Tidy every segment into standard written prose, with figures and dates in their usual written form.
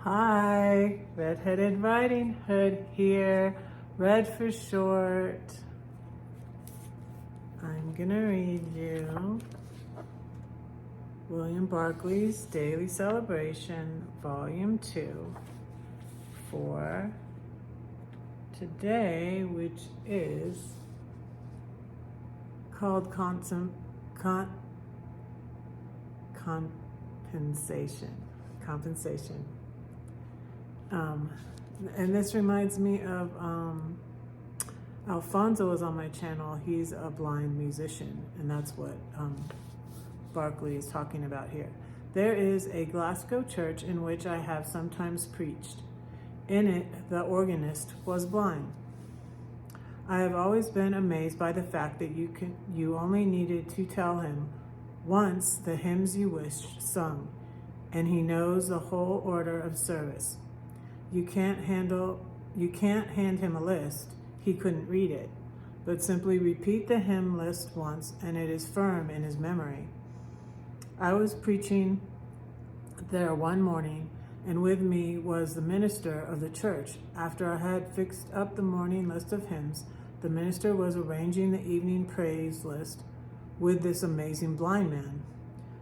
Hi, Redheaded Riding Hood here, Red for short. I'm gonna read you William Barclay's Daily Celebration, Volume 2, for today, which is called compensation. And this reminds me of Alfonso is on my channel. He's a blind musician, and that's what Barclay is talking about here. There is a Glasgow church in which I have sometimes preached. In it, the organist was blind. I have always been amazed by the fact that you only needed to tell him once the hymns you wished sung, and he knows the whole order of service. You can't hand him a list, he couldn't read it, but simply repeat the hymn list once and it is firm in his memory. I was preaching there one morning, and with me was the minister of the church. After I had fixed up the morning list of hymns, the minister was arranging the evening praise list with this amazing blind man.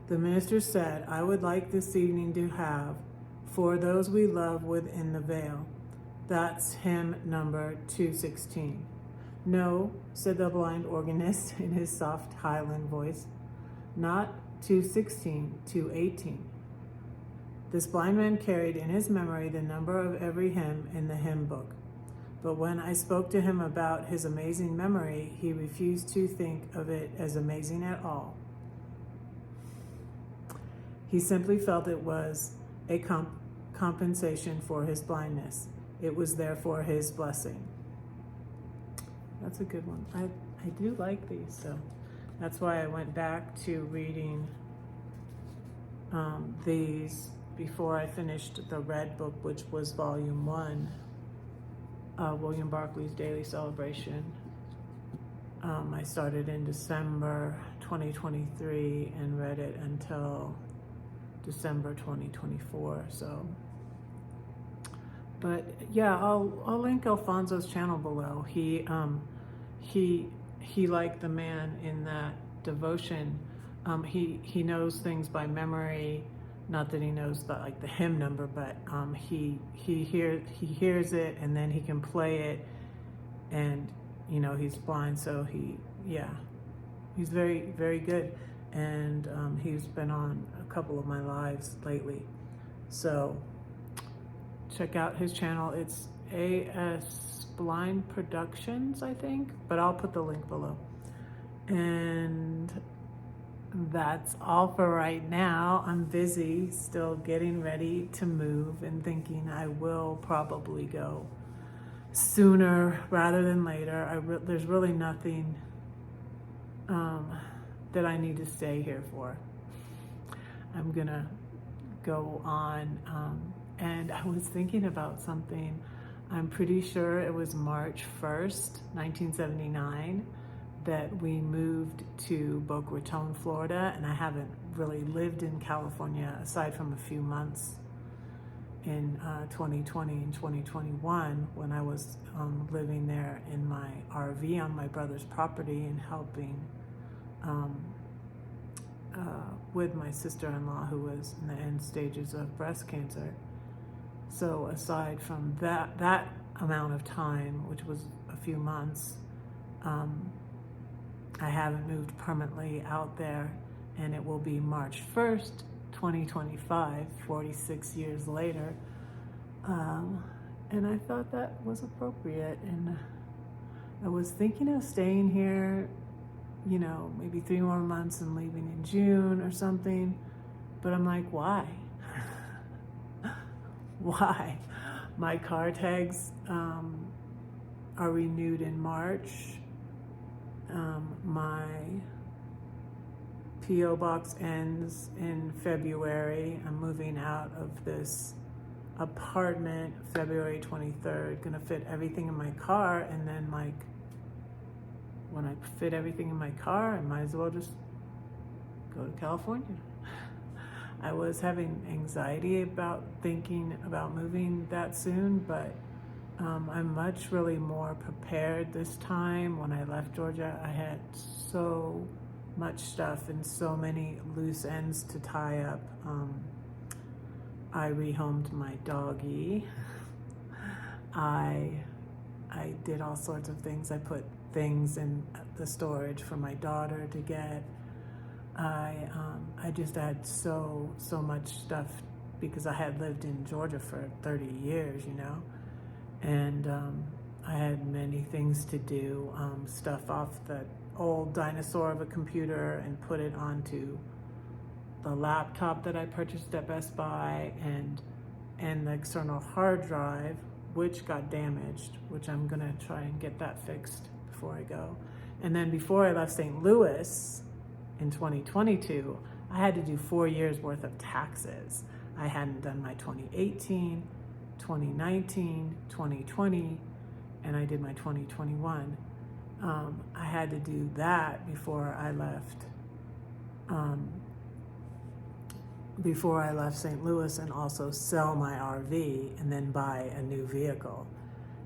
The minister said, "I would like this evening to have For Those We Love Within the Veil." That's hymn number 216. "No," said the blind organist in his soft Highland voice. "Not 216, 218. This blind man carried in his memory the number of every hymn in the hymn book. But when I spoke to him about his amazing memory, he refused to think of it as amazing at all. He simply felt it was a compensation for his blindness. It was therefore his blessing." That's a good one. I do like these, so that's why I went back to reading these before I finished the red book, which was volume 1 of William Barclay's Daily Celebration. I started in December 2023 and read it until December 2024. So, but yeah, I'll link Alfonso's channel below. He like the man in that devotion. He knows things by memory. Not that he knows the hymn number, but he hears it and then he can play it, and he's blind, so he's very, very good. And he's been on a couple of my lives lately. So check out his channel. It's AS Blind Productions, I think, but I'll put the link below. And that's all for right now. I'm busy still getting ready to move and thinking I will probably go sooner rather than later. There's really nothing that I need to stay here for. I'm gonna go on, and I was thinking about something. I'm pretty sure it was March 1st, 1979, that we moved to Boca Raton, Florida, and I haven't really lived in California aside from a few months in 2020 and 2021 when I was living there in my RV on my brother's property and helping with my sister-in-law who was in the end stages of breast cancer. So aside from that amount of time, which was a few months, I haven't moved permanently out there, and it will be March 1st, 2025, 46 years later. And I thought that was appropriate, and I was thinking of staying here maybe 3 more months and leaving in June or something. But I'm like, why? Why? My car tags are renewed in March. My P.O. box ends in February. I'm moving out of this apartment February 23rd. Gonna fit everything in my car, and then when I fit everything in my car, I might as well just go to California. I was having anxiety about thinking about moving that soon, but I'm really more prepared this time. When I left Georgia, I had so much stuff and so many loose ends to tie up. I rehomed my doggy. I did all sorts of things. I put things in the storage for my daughter to get. I just had so much stuff because I had lived in Georgia for 30 years, you know, and I had many things to do. Stuff off the old dinosaur of a computer and put it onto the laptop that I purchased at Best Buy, and the external hard drive, which got damaged, which I'm gonna try and get that fixed before I go. And then before I left St. Louis in 2022, I had to do 4 years worth of taxes. I hadn't done my 2018, 2019, 2020, and I did my 2021. I had to do that before I left St. Louis, and also sell my RV and then buy a new vehicle.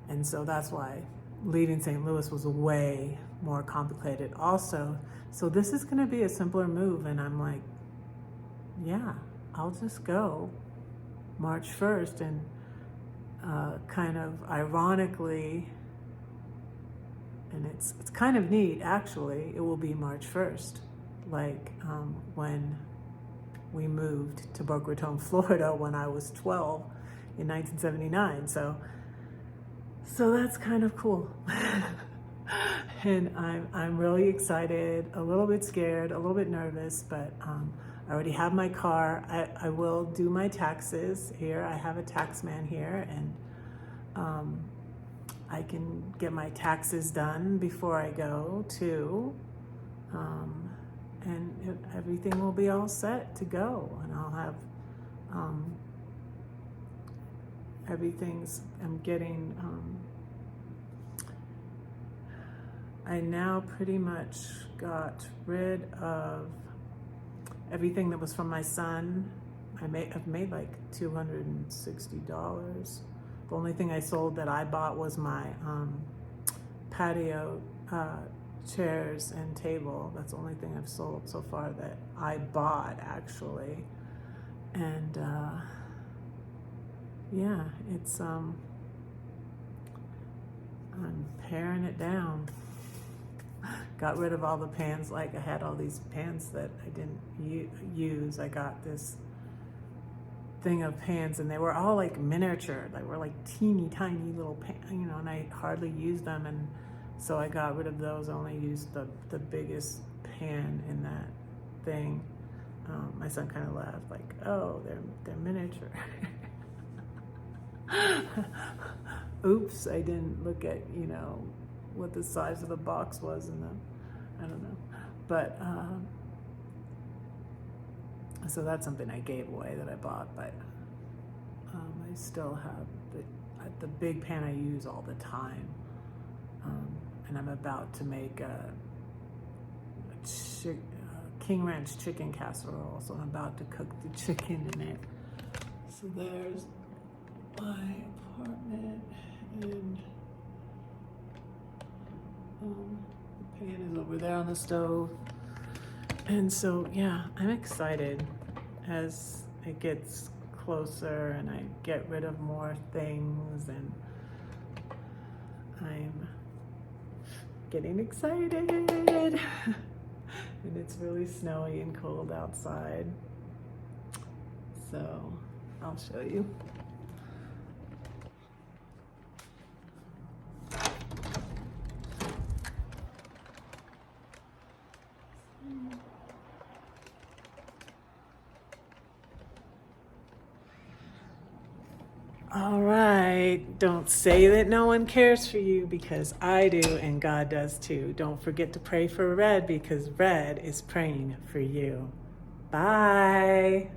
And so that's why leaving St. Louis was way more complicated also. So this is gonna be a simpler move, and I'm like, yeah, I'll just go March 1st, and kind of ironically, and it's kind of neat actually, it will be March 1st, like when we moved to Boca Raton, Florida when I was 12 in 1979. So that's kind of cool. And I'm really excited, a little bit scared, a little bit nervous, but I already have my car. I will do my taxes here. I have a tax man here, and I can get my taxes done before I go too. And everything will be all set to go, and I'll have I now pretty much got rid of everything that was from my son. I've made like $260. The only thing I sold that I bought was my patio chairs and table. That's the only thing I've sold so far that I bought actually. And yeah, it's I'm paring it down. Got rid of all the pans. Like I had all these pans that I didn't use. I got this thing of pans, and they were all like miniature. They were like teeny tiny little pans, you know, and I hardly used them, and so I got rid of those. I only used the biggest pan in that thing. My son kind of laughed, like, "Oh, they're miniature." Oops, I didn't look at, you know, what the size of the box was in them. I don't know, but so that's something I gave away that I bought. But I still have the big pan I use all the time, and I'm about to make a King Ranch chicken casserole, so I'm about to cook the chicken in it. So there's my apartment, and the pan is over there on the stove. And so, yeah, I'm excited as it gets closer and I get rid of more things, and I'm getting excited. And it's really snowy and cold outside. So I'll show you. All right, don't say that no one cares for you, because I do, and God does too. Don't forget to pray for Red, because Red is praying for you. Bye.